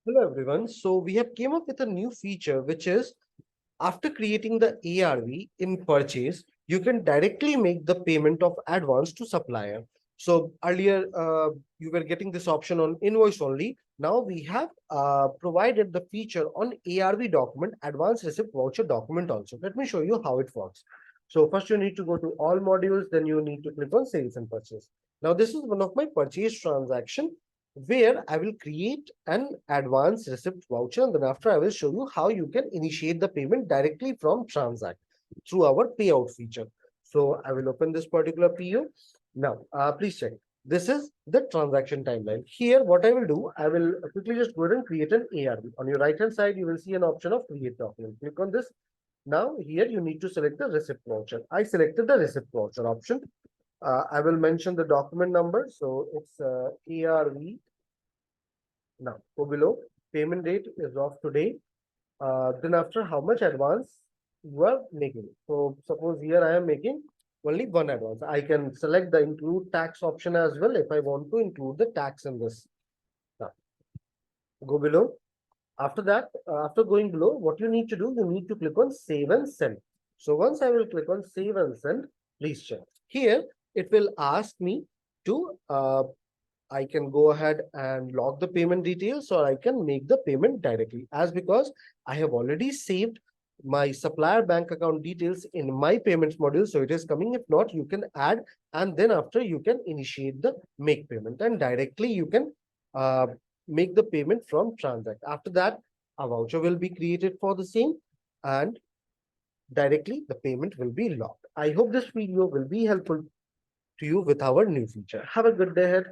Hello everyone. So we have came up with a new feature which is after creating the ARV in purchase, you can directly make the payment of advance to supplier. So earlier you were getting this option on invoice only. Now we have provided the feature on ARV document, advance receipt voucher document also. Let me show you how it works. So first you need to go to all modules, then you need to click on sales and purchase. Now this is one of my purchase transaction where I will create an advance receipt voucher, and then after I will show you how you can initiate the payment directly from TranZact through our payout feature. So I will open this particular PO. Now, please check. This is the transaction timeline. Here, what I will do, I will quickly just go ahead and create an ARV. On your right hand side, you will see an option of create document. Click on this. Now, here you need to select the receipt voucher. I selected the receipt voucher option. I will mention the document number. So it's ARV. Now, go below. Payment date is of today. Then after how much advance you are making. So suppose here I am making only one advance. I can select the include tax option as well if I want to include the tax in this. Now, go below. After that, after going below, what you need to do, you need to click on save and send. So once I will click on save and send, please check. Here, it will ask me to I can go ahead and log the payment details, or I can make the payment directly. As because I have already saved my supplier bank account details in my payments module, so it is coming. If not, you can add, and then after you can initiate the make payment, and directly you can uh, make the payment from TranZact. After that, a voucher will be created for the same, and directly the payment will be logged. I hope this video will be helpful to you with our new feature. Have a good day ahead.